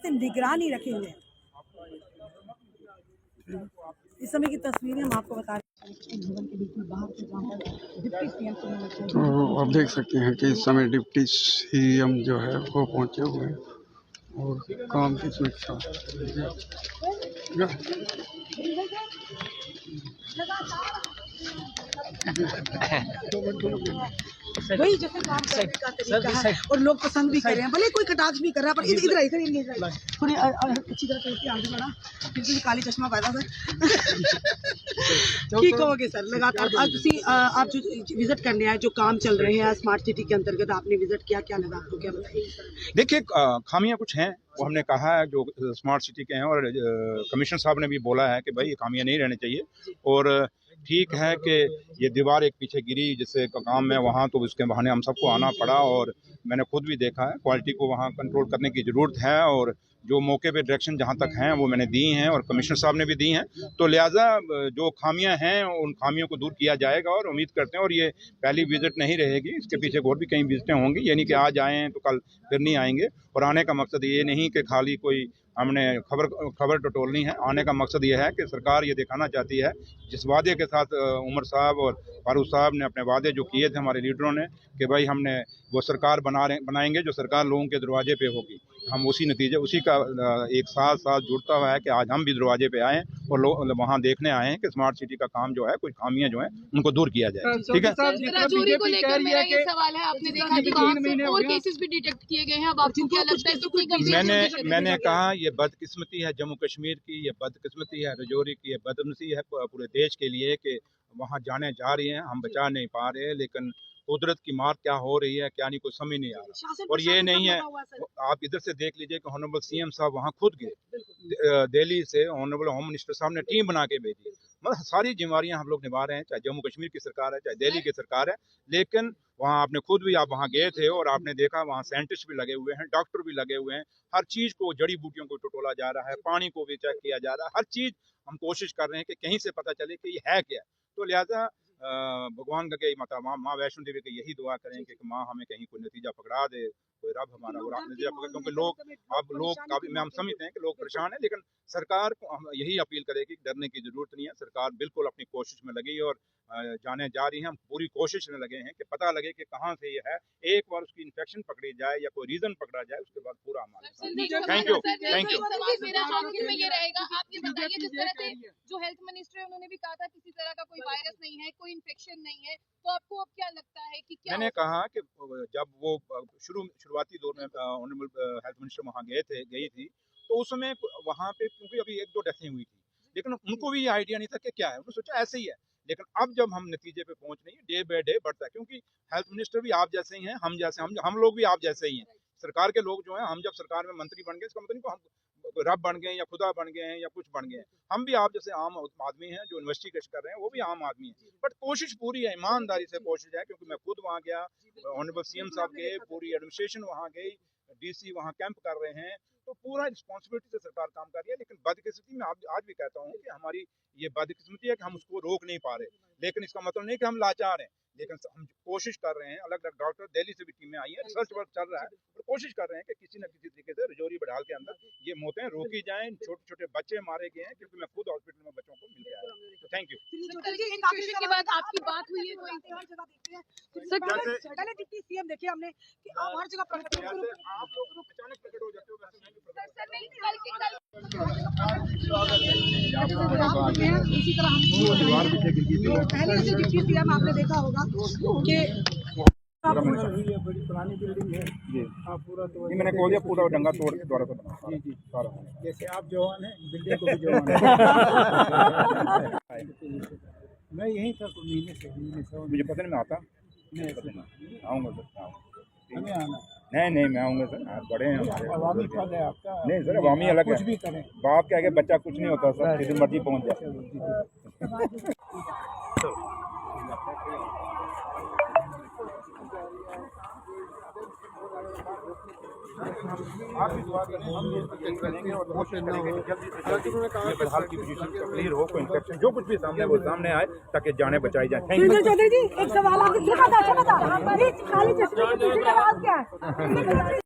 से निगरानी रखे हुए हैं। इस समय की तस्वीरें हम आपको बता रहे हैं। तो आप देख सकते हैं कि इस समय डिप्टी सीएम जो है वो पहुंचे हुए हैं और काम की समीक्षा। वही जैसे काम करने का तरीका है और लोग पसंद भी कर रहे हैं, भले कोई कटाक्ष भी कर रहा है, पर इधर थोड़ी अच्छी तरह से आगे बढ़ा, बिल्कुल काली चश्मा पैदा सर। ठीक कहोगे सर, लगातार आप जो विजिट करने आए, जो काम चल रहे हैं स्मार्ट सिटी के अंतर्गत आपने विजिट किया, क्या लगा आपको, क्या बताइए? देखिए, खामियां कुछ हैं, वो हमने कहा है जो स्मार्ट सिटी के हैं, और कमिश्नर साहब ने भी बोला है कि भाई ये खामियां नहीं रहनी चाहिए। और ठीक है कि ये दीवार एक पीछे गिरी जिससे काम में वहाँ, तो उसके बहाने हम सबको आना पड़ा, और मैंने खुद भी देखा है क्वालिटी को वहाँ कंट्रोल करने की ज़रूरत है, और जो मौके पे डायरेक्शन जहाँ तक हैं वो मैंने दी हैं और कमिश्नर साहब ने भी दी हैं। तो लिहाजा जो खामियां हैं उन खामियों को दूर किया जाएगा, और उम्मीद करते हैं, और ये पहली विजिट नहीं रहेगी, इसके पीछे और भी कई विजिटें होंगी, यानी कि आज आए हैं तो कल फिर नहीं आएंगे। और आने का मकसद ये नहीं कि खाली कोई हमने खबर टटोलनी है। आने का मकसद ये है कि सरकार ये दिखाना चाहती है, जिस वादे के साथ उमर साहब और फारूक साहब ने अपने वादे जो किए थे हमारे लीडरों ने, कि भाई हमने वो सरकार बनाएंगे जो सरकार लोगों के दरवाजे पे होगी। हम उसी नतीजे, उसी का एक साथ जुड़ता हुआ है कि आज हम भी दरवाजे पे आए और लोग वहाँ देखने आए हैं कि स्मार्ट सिटी का काम जो है, कुछ खामियां जो हैं उनको दूर किया जाए। ठीक है, राजौरी को लेकर मेरा ये सवाल है, आपने देखा कि वहाँ से और केसेस भी डिटेक्ट किए गए हैं, अब आपको क्या लगता है कितनी गंभीर? मैंने कहा ये बदकिस्मती है जम्मू कश्मीर की, ये बदकिस्मती है राजौरी की, ये बदनसीबी है पूरे देश के लिए कि वहाँ जाने जा रही हैं, हम बचा नहीं पा रहे हैं, लेकिन कुदरत की मार क्या हो रही है क्या नहीं, कुछ समझ नहीं आ रहा। और ये नहीं है, आप इधर से देख लीजिए कि ऑनरेबल सीएम साहब वहाँ खुद गए, दिल्ली से ऑनरेबल होम मिनिस्टर साहब ने टीम बना के भेजी। मतलब सारी जिम्मेवारियां हम लोग निभा रहे हैं, चाहे जम्मू कश्मीर की सरकार है चाहे दिल्ली की सरकार है, लेकिन वहाँ आपने खुद भी, आप वहाँ गए थे और आपने देखा वहाँ साइंटिस्ट भी लगे हुए हैं, डॉक्टर भी लगे हुए हैं, हर चीज़ को, जड़ी बूटियों को टटोला जा रहा है, पानी को भी चेक किया जा रहा है, हर चीज़ हम कोशिश कर रहे हैं कि कहीं से पता चले कि ये है क्या। तो लिहाजा भगवान का माता माँ वैष्णो देवी की यही दुआ करें कि माँ हमें कहीं कोई नतीजा पकड़ा दे, कोई रब हमारा वो नतीजा पकड़े, क्योंकि लोग काफी, हम समझते हैं कि लोग परेशान हैं, लेकिन सरकार को हम यही अपील करेगी कि डरने की जरूरत नहीं है। सरकार बिल्कुल अपनी कोशिश में लगी और जाने जा रही है। हम पूरी कोशिश में लगे हैं कि पता लगे कि कहाँ से ये है, एक बार उसकी इन्फेक्शन पकड़ी जाए या कोई रीजन पकड़ा जाए, उसके बाद पूरा हमारा। Thank you. मेरा आखिर में ये रहेगा, आप ये बताइए, जिस तरह से जो हेल्थ मिनिस्टर है उन्होंने भी कहा था किसी तरह का कोई वायरस नहीं है, कोई इन्फेक्शन नहीं है, तो आपको अब क्या लगता है कि क्या? मैंने कहा कि जब वो शुरुआती दौर में ऑनरेबल हेल्थ मिनिस्टर वहाँ गई थी, तो उस समय वहाँ पे क्योंकि अभी 1-2 डेथें हुई थी, लेकिन उनको भी ये आइडिया नहीं था कि क्या है, उन्होंने सोचा ऐसे ही है। लेकिन अब जब हम नतीजे पे पहुंच रहे हैं, डे बाय डे बढ़ता है, क्योंकि हेल्थ मिनिस्टर भी आप जैसे ही हैं, हम लोग भी आप जैसे ही हैं। सरकार के लोग जो हैं, हम जब सरकार में मंत्री बन गए, इसका मतलब नहीं को हम रब बन गए या खुदा बन गए हैं या कुछ बन गए हैं। हम भी आप जैसे आम आदमी हैं जो इन्वेस्टिगेट कर रहे हैं, वो भी आम आदमी हैं। बट कोशिश पूरी है, ईमानदारी से कोशिश है, क्योंकि मैं खुद वहाँ गया, ऑनरेबल सीएम साहब गए, पूरी एडमिनिस्ट्रेशन वहाँ गई, डीसी वहाँ कैंप कर रहे हैं, तो पूरा रिस्पॉन्सिबिलिटी से सरकार काम कर रही है। लेकिन बदकिस्मती में आज भी कहता हूँ कि हमारी ये बदकिस्मती है कि हम उसको रोक नहीं पा रहे, लेकिन इसका मतलब नहीं कि हम लाचार हैं, लेकिन हम कोशिश कर रहे हैं। अलग अलग डॉक्टर दिल्ली से भी टीमें आई हैं, रिसर्च वर्क चल रहा है, और कोशिश कर रहे हैं कि किसी न किसी तरीके से राजौरी बड़ाल के अंदर ये मौतें रोकी जाएं। छोटे छोटे बच्चे मारे गए हैं, क्योंकि मैं खुद हॉस्पिटल में बच्चों को मिल गया है। तो थैंक यू। के बाद आपकी बात हुई है कोई पहले डिप्टी सीएम देखिए हमने कि आप हर जगह प्रकट आप लोग अचानक प्रकट हो जाते हो, वैसे मैं भी प्रकट इसी तरह हम पहले से डिप्टी सीएम आपने देखा होगा कि बड़ी पुरानी बिल्डिंग है जी। हाँ, पूरा तो मैंने खोल दिया, पूरा डंगा तोड़ के द्वारा से बना। जी जी, सारा जैसे आप जवान हैं, बिल्डिंग को भी जवान है। मैं यहीं था कुछ महीने से। मुझे पता नहीं, मैं आता नहीं आऊँगा सर, हमें आना नहीं मैं आऊँगा सर, आप बड़े हैं हमारे। अवामी पद है आपका। नहीं सर, अवामी अलग है, कुछ भी करें, बाप के आगे बच्चा कुछ नहीं होता सर, किसी मर्जी पहुँच जाए। आप भी दुआ करें, हम भी करेंगे और कोशिश करेंगे कि जल्दी से जल्दी बदहाल की पोजीशन क्लियर हो, कोई इन्फेक्शन जो कुछ भी सामने वो सामने आए, ताकि जाने बचाई जाए। Thank you. चौधरी जी, एक सवाल आपसे, काली चश्मे की आवाज क्या है?